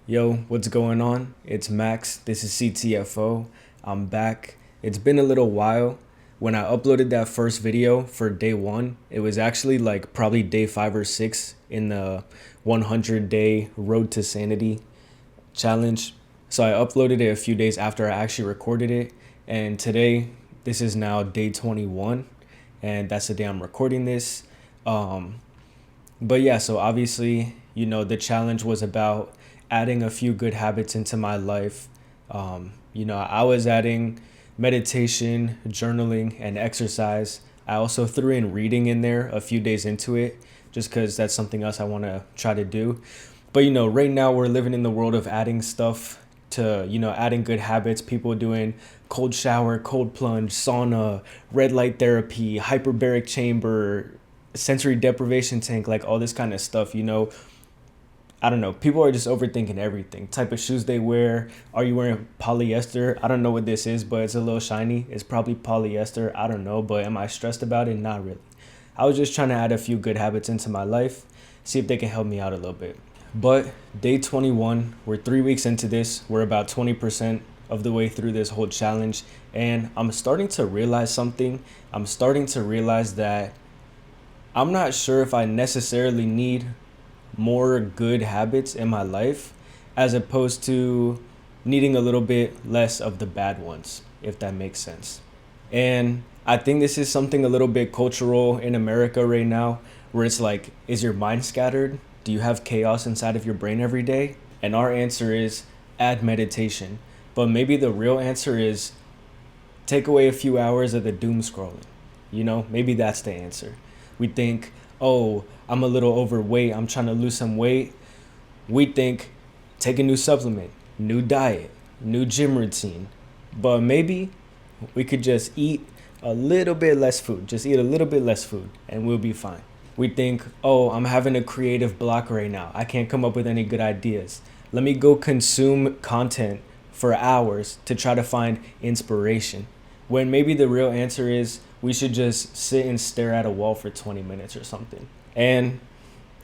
Yo, what's going on? It's Max. This is CTFO. I'm back. It's been a little while. When I uploaded that first video for day one, it was actually like probably day 5 or 6 in the 100-day Road to Sanity challenge. So I uploaded it a few days after I actually recorded it. And today, this is now day 21. And that's the day I'm recording this. But yeah, so obviously, the challenge was about adding a few good habits into my life. I was adding meditation, journaling, and exercise. I also threw in reading in there a few days into it, just because that's something else I want to try to do. But, right now we're living in the world of adding stuff to, adding good habits. People doing cold shower, cold plunge, sauna, red light therapy, hyperbaric chamber, sensory deprivation tank, like all this kind of stuff. I don't know. People are just overthinking everything. Type of shoes they wear. Are you wearing polyester? I don't know what this is, but it's a little shiny. It's probably polyester. I don't know, but am I stressed about it? Not really. I was just trying to add a few good habits into my life, see if they can help me out a little bit. But day 21, we're 3 weeks into this. We're about 20% of the way through this whole challenge. And I'm starting to realize something. I'm starting to realize that I'm not sure if I necessarily need more good habits in my life as opposed to needing a little bit less of the bad ones, if that makes sense. And I think this is something a little bit cultural in America right now, where it's like, is your mind scattered? Do you have chaos inside of your brain every day? And our answer is add meditation. But maybe the real answer is take away a few hours of the doom scrolling. Maybe that's the answer. We think, oh, I'm a little overweight, I'm trying to lose some weight. We think, take a new supplement, new diet, new gym routine. But maybe we could just eat a little bit less food. Just eat a little bit less food and we'll be fine. We think, oh, I'm having a creative block right now. I can't come up with any good ideas. Let me go consume content for hours to try to find inspiration. When maybe the real answer is we should just sit and stare at a wall for 20 minutes or something. And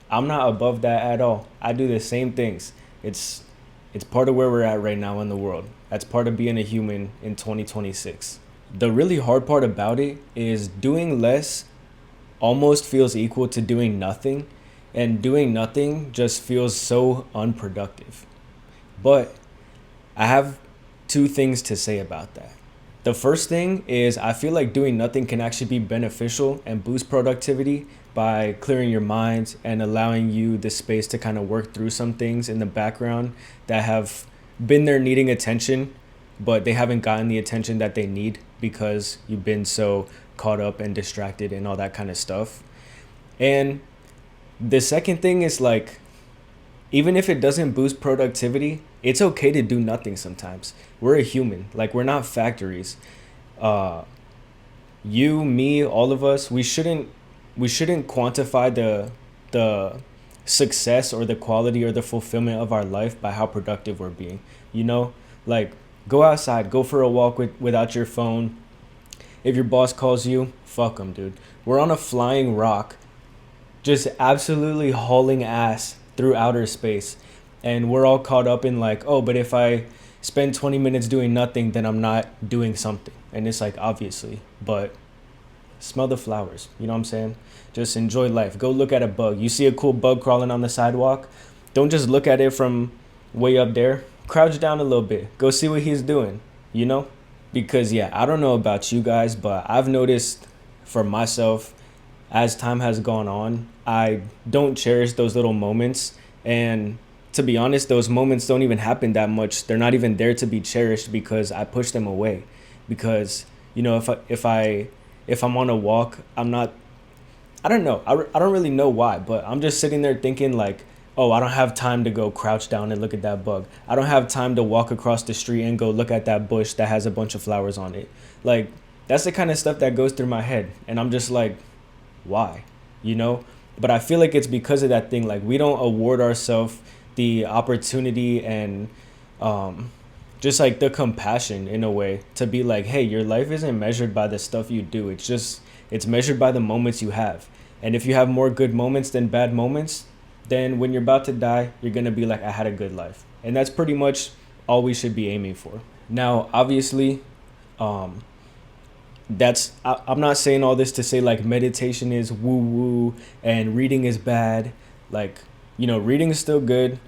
I'm not above that at all. I do the same things. It's part of where we're at right now in the world. That's part of being a human in 2026. The really hard part about it is doing less almost feels equal to doing nothing, and doing nothing just feels so unproductive. But I have two things to say about that. The first thing is I feel like doing nothing can actually be beneficial and boost productivity by clearing your mind and allowing you the space to kind of work through some things in the background that have been there needing attention, but they haven't gotten the attention that they need because you've been so caught up and distracted and all that kind of stuff. And the second thing is like, even if it doesn't boost productivity, it's okay to do nothing sometimes. We're a human. Like, we're not factories. You, me, all of us, we shouldn't quantify the success or the quality or the fulfillment of our life by how productive we're being. Like, go outside, go for a walk without your phone. If your boss calls you, fuck them, dude. We're on a flying rock, just absolutely hauling ass through outer space, and we're all caught up in like, oh, but if I spend 20 minutes doing nothing, then I'm not doing something. And it's like, obviously, but smell the flowers, you know what I'm saying? Just enjoy life. Go look at a bug. You see a cool bug crawling on the sidewalk, don't just look at it from way up there. Crouch down a little bit, go see what he's doing, because yeah, I don't know about you guys, but I've noticed for myself, as time has gone on, I don't cherish those little moments. And to be honest, those moments don't even happen that much. They're not even there to be cherished because I push them away. Because, if I'm on a walk, I don't know. I don't really know why, but I'm just sitting there thinking like, oh, I don't have time to go crouch down and look at that bug. I don't have time to walk across the street and go look at that bush that has a bunch of flowers on it. Like, that's the kind of stuff that goes through my head. And I'm just like, why? But I feel like it's because of that thing. Like, we don't award ourselves the opportunity and just like the compassion in a way to be like, hey, your life isn't measured by the stuff you do. It's measured by the moments you have. And if you have more good moments than bad moments, then when you're about to die, you're going to be like, I had a good life. And that's pretty much all we should be aiming for. Now, obviously, um, I'm not saying all this to say like meditation is woo woo and reading is bad. Like, reading is still good.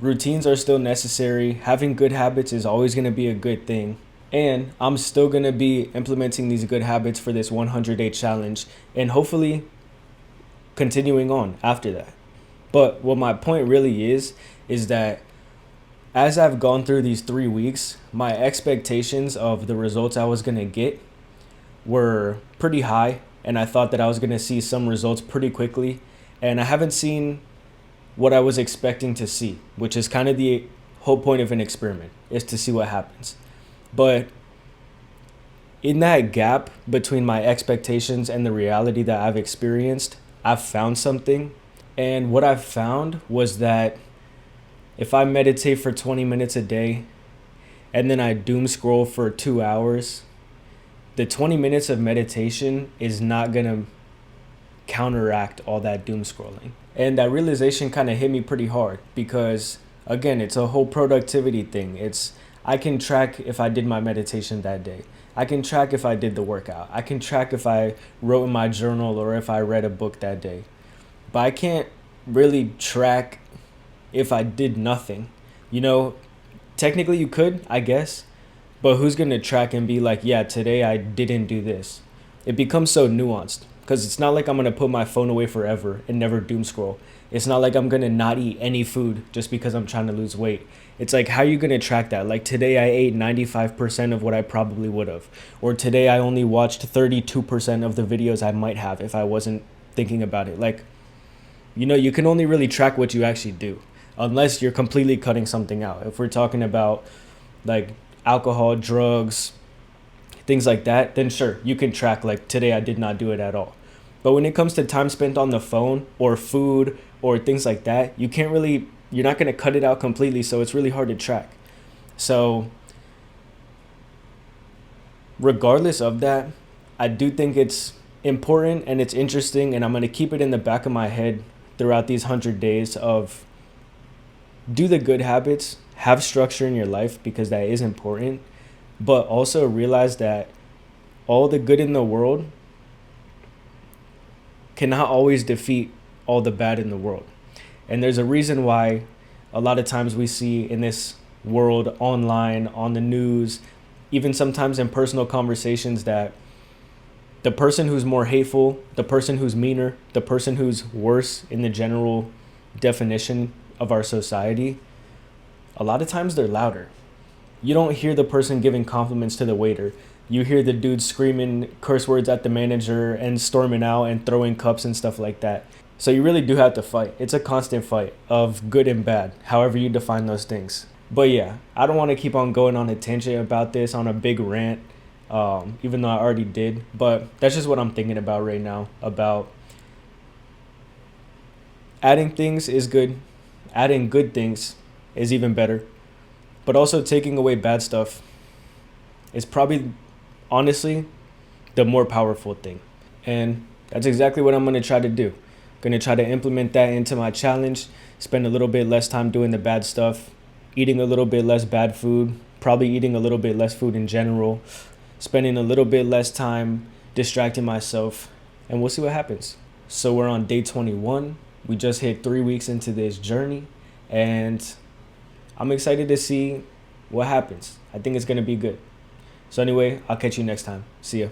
Routines are still necessary. Having good habits is always going to be a good thing. And I'm still going to be implementing these good habits for this 100-day challenge and hopefully continuing on after that. But what my point really is that as I've gone through these 3 weeks, my expectations of the results I was going to get were pretty high. And I thought that I was going to see some results pretty quickly. And I haven't seen what I was expecting to see, which is kind of the whole point of an experiment, is to see what happens. But in that gap between my expectations and the reality that I've experienced, I've found something. And what I've found was that if I meditate for 20 minutes a day and then I doom scroll for 2 hours, the 20 minutes of meditation is not going to counteract all that doom scrolling. And that realization kind of hit me pretty hard because, again, it's a whole productivity thing. I can track if I did my meditation that day. I can track if I did the workout. I can track if I wrote in my journal or if I read a book that day. But I can't really track if I did nothing. Technically you could, I guess. But who's going to track and be like, yeah, today I didn't do this? It becomes so nuanced because it's not like I'm going to put my phone away forever and never doom scroll. It's not like I'm going to not eat any food just because I'm trying to lose weight. It's like, how are you going to track that? Like today I ate 95% of what I probably would have. Or today I only watched 32% of the videos I might have if I wasn't thinking about it. Like, you can only really track what you actually do unless you're completely cutting something out. If we're talking about like alcohol, drugs, things like that, then sure, you can track like today I did not do it at all. But when it comes to time spent on the phone or food or things like that, you're not going to cut it out completely, so it's really hard to track. So regardless of that, I do think it's important and it's interesting, and I'm going to keep it in the back of my head throughout these 100 days of do the good habits, have structure in your life because that is important, but also realize that all the good in the world cannot always defeat all the bad in the world. And there's a reason why a lot of times we see in this world, online, on the news, even sometimes in personal conversations, that the person who's more hateful, the person who's meaner, the person who's worse in the general definition of our society, a lot of times they're louder. You don't hear the person giving compliments to the waiter. You hear the dude screaming curse words at the manager and storming out and throwing cups and stuff like that. So you really do have to fight. It's a constant fight of good and bad, however you define those things. But yeah, I don't want to keep on going on a tangent about this on a big rant, even though I already did. But that's just what I'm thinking about right now, about adding things is good. Adding good things is even better. But also taking away bad stuff is probably, honestly, the more powerful thing. And that's exactly what I'm going to try to do. Going to try to implement that into my challenge, spend a little bit less time doing the bad stuff, eating a little bit less bad food, probably eating a little bit less food in general, spending a little bit less time distracting myself, and we'll see what happens. So we're on day 21. We just hit 3 weeks into this journey, and I'm excited to see what happens. I think it's going to be good. So anyway, I'll catch you next time. See ya.